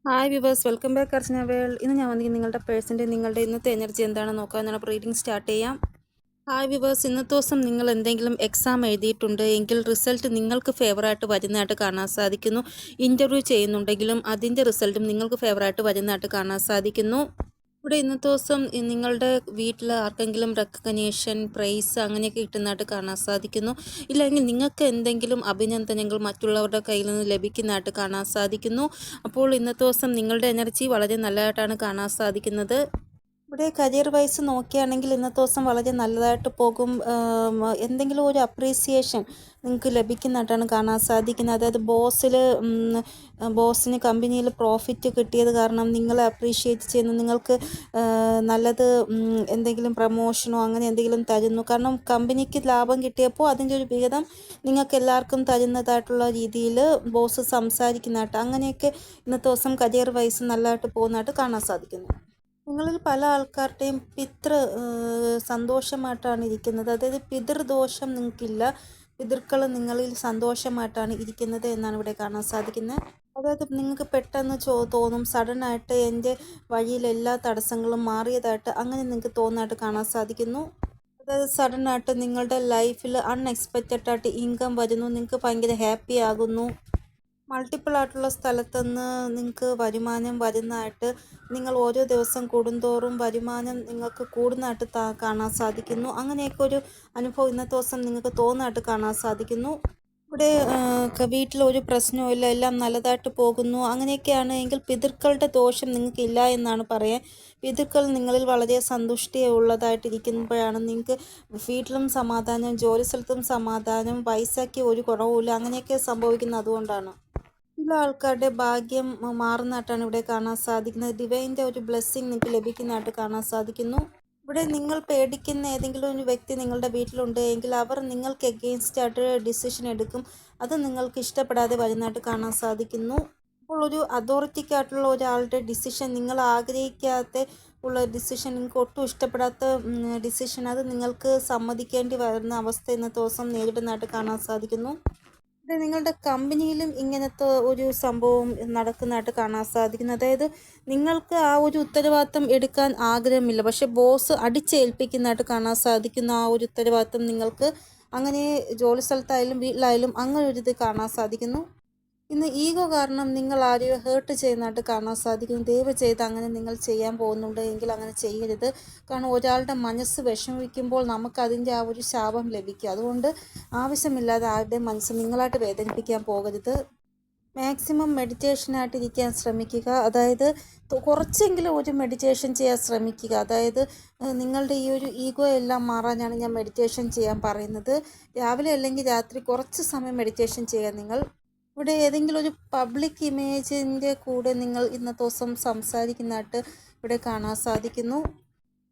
Hi viewers, welcome back അർച്ചന world. ഇന്ന് ഞാൻ വന്നിരിക്കുന്നത് നിങ്ങളുടെ ഇന്നത്തെ എനർജി എന്താണെന്ന് നോക്കാം. ഞാൻ റീഡിംഗ് സ്റ്റാർട്ട് ചെയ്യാം. ഹായ് വിവേഴ്സ്, ഇന്നത്തെ ദിവസം നിങ്ങൾ എന്തെങ്കിലും എക്സാം എഴുതിയിട്ടുണ്ട് എങ്കിൽ റിസൾട്ട് നിങ്ങൾക്ക് ഫേവറായിട്ട് വരുന്നതായിട്ട് കാണാൻ സാധിക്കുന്നു. ഇൻ്റർവ്യൂ ചെയ്യുന്നുണ്ടെങ്കിലും അതിൻ്റെ റിസൾട്ടും നിങ്ങൾക്ക് ഫേവറായിട്ട് വരുന്നതായിട്ട് കാണാൻ സാധിക്കുന്നു. ഇവിടെ ഇന്നത്തെ ദിവസം നിങ്ങളുടെ വീട്ടിൽ ആർക്കെങ്കിലും റെക്കഗ്നേഷൻ, പ്രൈസ് അങ്ങനെയൊക്കെ കിട്ടുന്നതായിട്ട് കാണാൻ സാധിക്കുന്നു. ഇല്ലെങ്കിൽ നിങ്ങൾക്ക് എന്തെങ്കിലും അഭിനന്ദനങ്ങൾ മറ്റുള്ളവരുടെ കയ്യിൽ നിന്ന് ലഭിക്കുന്നതായിട്ട് കാണാൻ സാധിക്കുന്നു. അപ്പോൾ ഇന്നത്തെ ദിവസം നിങ്ങളുടെ എനർജി വളരെ നല്ലതായിട്ടാണ് കാണാൻ സാധിക്കുന്നത്. ഇവിടെ കരിയർ വൈസ് നോക്കുകയാണെങ്കിൽ ഇന്നത്തെ ദിവസം വളരെ നല്ലതായിട്ട് പോകും. എന്തെങ്കിലും ഒരു അപ്രീസിയേഷൻ നിങ്ങൾക്ക് ലഭിക്കുന്നതായിട്ടാണ് കാണാൻ സാധിക്കുന്നത്. അതായത് ബോസിന് കമ്പനിയിൽ പ്രോഫിറ്റ് കിട്ടിയത് കാരണം നിങ്ങളെ അപ്രീഷിയേറ്റ് ചെയ്യുന്നു. നിങ്ങൾക്ക് നല്ലത് എന്തെങ്കിലും പ്രമോഷനോ അങ്ങനെ എന്തെങ്കിലും തരുന്നു. കാരണം കമ്പനിക്ക് ലാഭം കിട്ടിയപ്പോൾ അതിൻ്റെ ഒരു വിഹിതം നിങ്ങൾക്ക് എല്ലാവർക്കും തരുന്നതായിട്ടുള്ള രീതിയിൽ ബോസ് സംസാരിക്കുന്നതായിട്ട് അങ്ങനെയൊക്കെ ഇന്നത്തെ ദിവസം കരിയർ വൈസ് നല്ലതായിട്ട് പോകുന്നതായിട്ട് കാണാൻ സാധിക്കുന്നു. നിങ്ങളിൽ പല ആൾക്കാരുടെയും സന്തോഷമായിട്ടാണ് ഇരിക്കുന്നത്. അതായത് പിതൃദോഷം നിങ്ങൾക്കില്ല. പിതൃക്കൾ നിങ്ങളിൽ സന്തോഷമായിട്ടാണ് ഇരിക്കുന്നത് എന്നാണ് ഇവിടെ കാണാൻ സാധിക്കുന്നത്. അതായത് നിങ്ങൾക്ക് പെട്ടെന്ന് തോന്നും സഡനായിട്ട് എൻ്റെ വഴിയിൽ എല്ലാ തടസ്സങ്ങളും മാറിയതായിട്ട് അങ്ങനെ നിങ്ങൾക്ക് തോന്നാനായിട്ട് കാണാൻ സാധിക്കുന്നു. അതായത് സഡനായിട്ട് നിങ്ങളുടെ ലൈഫിൽ അൺഎക്സ്പെക്റ്റഡ് ആയിട്ട് ഇൻകം വരുന്നു. നിങ്ങൾക്ക് ഭയങ്കര ഹാപ്പി ആകുന്നു. മൾട്ടിപ്പിൾ ആയിട്ടുള്ള സ്ഥലത്തുനിന്ന് നിങ്ങൾക്ക് വരുമാനം വരുന്നതായിട്ട് നിങ്ങൾ ഓരോ ദിവസം കൂടുന്തോറും വരുമാനം നിങ്ങൾക്ക് കൂടുന്നതായിട്ട് കാണാൻ സാധിക്കുന്നു. അങ്ങനെയൊക്കെ ഒരു അനുഭവം ഇന്നത്തെ ദിവസം നിങ്ങൾക്ക് തോന്നുന്നതായിട്ട് കാണാൻ സാധിക്കുന്നു. ഇവിടെ വീട്ടിലൊരു പ്രശ്നവും ഇല്ല, എല്ലാം നല്ലതായിട്ട് പോകുന്നു. അങ്ങനെയൊക്കെയാണ് എങ്കിൽ പിതൃക്കളുടെ ദോഷം നിങ്ങൾക്കില്ല എന്നാണ് പറയാൻ. പിതൃക്കൾ നിങ്ങളിൽ വളരെ സന്തുഷ്ടിയുള്ളതായിട്ടിരിക്കുമ്പോഴാണ് നിങ്ങൾക്ക് വീട്ടിലും സമാധാനം, ജോലി സ്ഥലത്തും സമാധാനം, പൈസയ്ക്ക് ഒരു കുറവുമില്ല. അങ്ങനെയൊക്കെ സംഭവിക്കുന്നത് അതുകൊണ്ടാണ്. ചില ആൾക്കാരുടെ ഭാഗ്യം മാറുന്നതായിട്ടാണ് ഇവിടെ കാണാൻ സാധിക്കുന്നത്. ഡിവൈൻ്റെ ഒരു ബ്ലെസ്സിങ് നിങ്ങൾക്ക് ലഭിക്കുന്നതായിട്ട് കാണാൻ സാധിക്കുന്നു. ഇവിടെ നിങ്ങൾ പേടിക്കുന്ന ഏതെങ്കിലും ഒരു വ്യക്തി നിങ്ങളുടെ വീട്ടിലുണ്ട് എങ്കിൽ അവർ നിങ്ങൾക്ക് എഗെയിൻസ്റ്റ് ആയിട്ട് ഡിസിഷൻ എടുക്കും. അത് നിങ്ങൾക്ക് ഇഷ്ടപ്പെടാതെ വരുന്നതായിട്ട് കാണാൻ സാധിക്കുന്നു. അപ്പോൾ ഒരു അതോറിറ്റിക്കായിട്ടുള്ള ഒരാളുടെ ഡിസിഷൻ നിങ്ങൾ ആഗ്രഹിക്കാത്ത ഉള്ള ഡിസിഷൻ, നിങ്ങൾക്ക് ഒട്ടും ഇഷ്ടപ്പെടാത്ത ഡിസിഷൻ, അത് നിങ്ങൾക്ക് സമ്മതിക്കേണ്ടി വരുന്ന അവസ്ഥ ഇന്നത്തെ ദിവസം നേരിടുന്നതായിട്ട് കാണാൻ സാധിക്കുന്നു. നിങ്ങളുടെ കമ്പനിയിലും ഇങ്ങനത്തെ ഒരു സംഭവം നടക്കുന്നതായിട്ട് കാണാൻ സാധിക്കുന്നു. അതായത് നിങ്ങൾക്ക് ആ ഒരു ഉത്തരവാദിത്തം എടുക്കാൻ ആഗ്രഹമില്ല, പക്ഷെ ബോസ് അടിച്ചേൽപ്പിക്കുന്നതായിട്ട് കാണാൻ സാധിക്കുന്നു. ആ ഒരു ഉത്തരവാദിത്തം നിങ്ങൾക്ക് അങ്ങനെ ജോലി സ്ഥലത്തായാലും വീട്ടിലായാലും അങ്ങനെ ഒരു ഇത് കാണാൻ സാധിക്കുന്നു. ഇന്ന് ഈഗോ കാരണം നിങ്ങൾ ആരെയോ ഹേർട്ട് ചെയ്യുന്നതായിട്ട് കാണാൻ സാധിക്കും. ദയവ് ചെയ്ത് അങ്ങനെ നിങ്ങൾ ചെയ്യാൻ പോകുന്നുണ്ട് എങ്കിൽ അങ്ങനെ ചെയ്യരുത്. കാരണം ഒരാളുടെ മനസ്സ് വിഷമിക്കുമ്പോൾ നമുക്കതിൻ്റെ ആ ഒരു ശാപം ലഭിക്കും. അതുകൊണ്ട് ആവശ്യമില്ലാതെ ആരുടെയും മനസ്സ് നിങ്ങളായിട്ട് വേദനിപ്പിക്കാൻ പോകരുത്. മാക്സിമം മെഡിറ്റേഷനായിട്ടിരിക്കാൻ ശ്രമിക്കുക. അതായത് കുറച്ചെങ്കിലും ഒരു മെഡിറ്റേഷൻ ചെയ്യാൻ ശ്രമിക്കുക. അതായത് നിങ്ങളുടെ ഈ ഒരു ഈഗോ എല്ലാം മാറാനാണ് ഞാൻ മെഡിറ്റേഷൻ ചെയ്യാൻ പറയുന്നത്. രാവിലെ അല്ലെങ്കിൽ രാത്രി കുറച്ച് സമയം മെഡിറ്റേഷൻ ചെയ്യാൻ നിങ്ങൾ. ഇവിടെ ഏതെങ്കിലും ഒരു പബ്ലിക് ഇമേജിൻ്റെ കൂടെ നിങ്ങൾ ഇന്നത്തെ ദിവസം സംസാരിക്കുന്നതായിട്ട് ഇവിടെ കാണാൻ സാധിക്കുന്നു.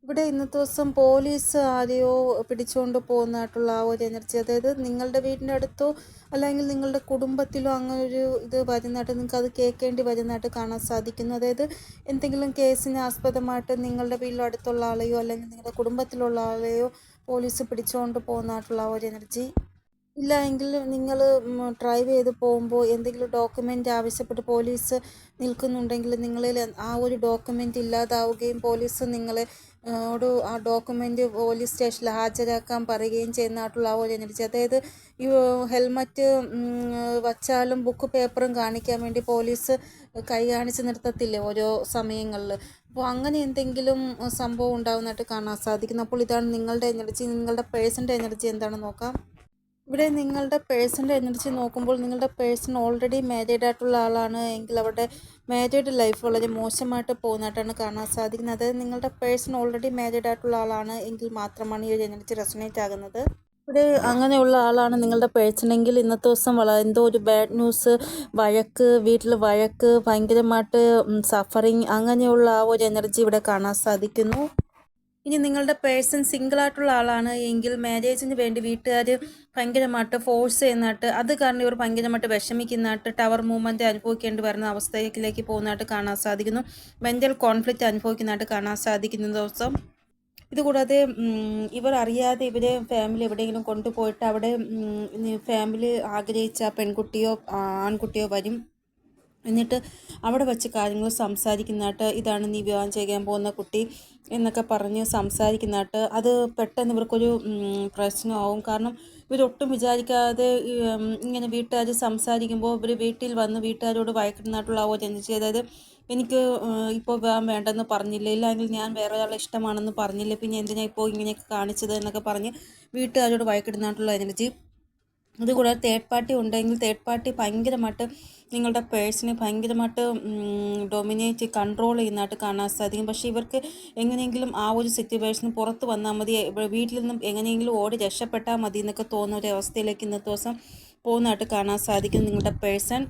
ഇവിടെ ഇന്നത്തെ ദിവസം പോലീസ് ആരെയോ പിടിച്ചുകൊണ്ട് പോകുന്നതായിട്ടുള്ള ആ ഒരു എനർജി, അതായത് നിങ്ങളുടെ വീടിൻ്റെ അടുത്തോ അല്ലെങ്കിൽ നിങ്ങളുടെ കുടുംബത്തിലോ അങ്ങനെ ഒരു ഇത് വരുന്നതായിട്ട് നിങ്ങൾക്ക് അത് കേൾക്കേണ്ടി വരുന്നതായിട്ട് കാണാൻ സാധിക്കുന്നു. അതായത് എന്തെങ്കിലും കേസിന് ആസ്പദമായിട്ട് നിങ്ങളുടെ വീട്ടിലും അടുത്തുള്ള ആളെയോ അല്ലെങ്കിൽ നിങ്ങളുടെ കുടുംബത്തിലുള്ള ആളെയോ പോലീസ് പിടിച്ചുകൊണ്ട് പോകുന്നതായിട്ടുള്ള ആ ഒരു എനർജി. ഇല്ല എങ്കിൽ നിങ്ങൾ ഡ്രൈവ് ചെയ്ത് പോകുമ്പോൾ എന്തെങ്കിലും ഡോക്യുമെൻ്റ് ആവശ്യപ്പെട്ട് പോലീസ് നിൽക്കുന്നുണ്ടെങ്കിൽ നിങ്ങളിൽ ആ ഒരു ഡോക്യുമെൻ്റ് ഇല്ലാതാവുകയും പോലീസ് നിങ്ങളെ ആ ഡോക്യുമെൻ്റ് പോലീസ് സ്റ്റേഷനിൽ ഹാജരാക്കാൻ പറയുകയും ചെയ്യുന്നതായിട്ടുള്ള ആ ഒരു എനർജി. അതായത് ഈ ഹെൽമറ്റ് വച്ചാലും ബുക്ക് പേപ്പറും കാണിക്കാൻ വേണ്ടി പോലീസ് കൈ കാണിച്ച് നിർത്തത്തില്ലേ ഓരോ സമയങ്ങളിൽ. അപ്പോൾ അങ്ങനെ എന്തെങ്കിലും സംഭവം ഉണ്ടാകുന്നതായിട്ട് കാണാൻ സാധിക്കുന്നു. അപ്പോൾ ഇതാണ് നിങ്ങളുടെ എനർജി. നിങ്ങളുടെ പേഴ്സൻ്റെ എനർജി എന്താണെന്ന് നോക്കാം. ഇവിടെ നിങ്ങളുടെ പേഴ്സൻ്റെ എനർജി നോക്കുമ്പോൾ നിങ്ങളുടെ പേഴ്സൺ ഓൾറെഡി മാരീഡ് ആയിട്ടുള്ള ആളാണ് എങ്കിൽ അവരുടെ മാരീഡ് ലൈഫ് വളരെ മോശമായിട്ട് പോകുന്നതായിട്ടാണ് കാണാൻ സാധിക്കുന്നത്. അതായത് നിങ്ങളുടെ പേഴ്സൺ ഓൾറെഡി മാരീഡ് ആയിട്ടുള്ള ആളാണ് എങ്കിൽ മാത്രമാണ് ഈ ഒരു എനർജി റെസൊനേറ്റ് ആകുന്നത്. ഇവിടെ അങ്ങനെയുള്ള ആളാണ് നിങ്ങളുടെ പേഴ്സണെങ്കിൽ ഇന്നത്തെ ദിവസം എന്തോ ഒരു ബാഡ് ന്യൂസ്, വീട്ടിൽ വഴക്ക്, ഭയങ്കരമായിട്ട് സഫറിങ്, അങ്ങനെയുള്ള ആ ഒരു എനർജി ഇവിടെ കാണാൻ സാധിക്കുന്നു. ഇനി നിങ്ങളുടെ പേഴ്സൺ സിംഗിളായിട്ടുള്ള ആളാണ് എങ്കിൽ മാരേജിന് വേണ്ടി വീട്ടുകാർ ഭയങ്കരമായിട്ട് ഫോഴ്സ് ചെയ്യുന്നതായിട്ട്, അത് കാരണം ഇവർ ഭയങ്കരമായിട്ട് വിഷമിക്കുന്നതായിട്ട്, ടവർ മൂവ്മെൻറ്റ് അനുഭവിക്കേണ്ടി വരുന്ന അവസ്ഥയിലേക്ക് പോകുന്നതായിട്ട് കാണാൻ സാധിക്കുന്നു. മെൻ്റൽ കോൺഫ്ലിക്റ്റ് അനുഭവിക്കുന്നതായിട്ട് കാണാൻ സാധിക്കുന്ന ദിവസം. ഇതുകൂടാതെ ഇവർ അറിയാതെ ഇവരെ ഫാമിലി എവിടെയെങ്കിലും കൊണ്ടുപോയിട്ട് അവിടെ ഫാമിലി ആഗ്രഹിച്ച പെൺകുട്ടിയോ ആൺകുട്ടിയോ വരും. എന്നിട്ട് അവിടെ വെച്ച് കാര്യങ്ങൾ സംസാരിക്കുന്നതായിട്ട്, ഇതാണ് നീ വിവാഹം ചെയ്യാൻ പോകുന്ന കുട്ടി എന്നൊക്കെ പറഞ്ഞ് സംസാരിക്കുന്നതായിട്ട്. അത് പെട്ടെന്ന് ഇവർക്കൊരു പ്രശ്നമാവും. കാരണം ഇവരൊട്ടും വിചാരിക്കാതെ ഇങ്ങനെ വീട്ടുകാർ സംസാരിക്കുമ്പോൾ ഇവർ വീട്ടിൽ വന്ന് വീട്ടുകാരോട് വഴക്കിടുന്നതായിട്ടുള്ള ആ ഒരു എനർജി. അതായത് എനിക്ക് ഇപ്പോൾ വിവാഹം വേണ്ടെന്ന് പറഞ്ഞില്ലേ, ഇല്ലെങ്കിൽ ഞാൻ വേറെ ഒരാളെ ഇഷ്ടമാണെന്ന് പറഞ്ഞില്ലേ, പിന്നെ എന്തിനാ ഇപ്പോൾ ഇങ്ങനെയൊക്കെ കാണിച്ചത് എന്നൊക്കെ പറഞ്ഞ് വീട്ടുകാരോട് വഴക്കിടുന്നതായിട്ടുള്ള എനർജി. അതുകൂടാതെ തേർഡ് പാർട്ടി ഉണ്ടെങ്കിൽ തേർഡ് പാർട്ടി ഭയങ്കരമായിട്ട് നിങ്ങളുടെ പേഴ്സിനെ ഭയങ്കരമായിട്ട് ഡൊമിനേറ്റ് കൺട്രോൾ ചെയ്യുന്നതായിട്ട് കാണാൻ സാധിക്കും. പക്ഷേ ഇവർക്ക് എങ്ങനെയെങ്കിലും ആ ഒരു സിറ്റുവേഷന് പുറത്ത് വന്നാൽ മതി, വീട്ടിൽ നിന്നും എങ്ങനെയെങ്കിലും ഓടി രക്ഷപ്പെട്ടാൽ മതി എന്നൊക്കെ തോന്നുന്ന ഒരു അവസ്ഥയിലേക്ക് ഇന്നത്തെ ദിവസം പോകുന്നതായിട്ട് കാണാൻ സാധിക്കും നിങ്ങളുടെ പേഴ്സൺ.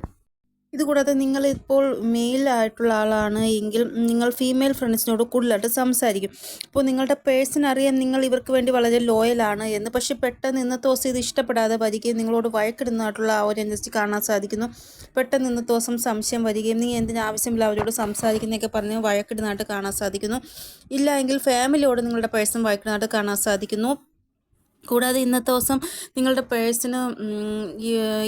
ഇതുകൂടാതെ നിങ്ങളിപ്പോൾ മെയിലായിട്ടുള്ള ആളാണ് എങ്കിൽ നിങ്ങൾ ഫീമെയിൽ ഫ്രണ്ട്സിനോട് കൂടുതലായിട്ട് സംസാരിക്കും. അപ്പോൾ നിങ്ങളുടെ പേഴ്സൺ അറിയാം നിങ്ങൾ ഇവർക്ക് വേണ്ടി വളരെ ലോയലാണ് എന്ന്. പക്ഷെ പെട്ടെന്ന് ഇന്നത്തെ ദിവസം ഇത് ഇഷ്ടപ്പെടാതെ വരികയും നിങ്ങളോട് വഴക്കിടുന്നതായിട്ടുള്ള ആ ഒരു എനർജി കാണാൻ സാധിക്കുന്നു. പെട്ടെന്ന് ഇന്നത്തെ ദിവസം സംശയം വരികയും നീ എന്തിനാവശ്യമില്ല അവരോട് സംസാരിക്കുന്നതൊക്കെ പറഞ്ഞ് വഴക്കിടുന്നതായിട്ട് കാണാൻ സാധിക്കുന്നു. ഇല്ല എങ്കിൽ ഫാമിലിയോട് നിങ്ങളുടെ പേഴ്സൺ വഴക്കിടുന്നതായിട്ട് കാണാൻ സാധിക്കുന്നു. കൂടാതെ ഇന്നത്തെ ദിവസം നിങ്ങളുടെ പേഴ്സണ്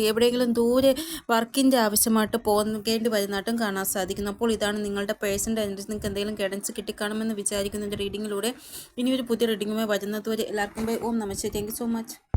എവിടെയെങ്കിലും ദൂരെ വർക്കിൻ്റെ ആവശ്യമായിട്ട് പോകേണ്ടി വരുന്നതായിട്ടും കാണാൻ സാധിക്കുന്നു. അപ്പോൾ ഇതാണ് നിങ്ങളുടെ പേഴ്സൻ്റെ എനർജി. നിങ്ങൾക്ക് എന്തെങ്കിലും ഗൈഡൻസ് കിട്ടിക്കാണുമെന്ന് വിചാരിക്കുന്ന റീഡിങ്ങിലൂടെ. ഇനിയൊരു പുതിയ റീഡിങ്ങുമായി വരുന്നതുവരെ എല്ലാവർക്കും ബൈ. ഓം നമഃ ശിവായ. Thank you so much.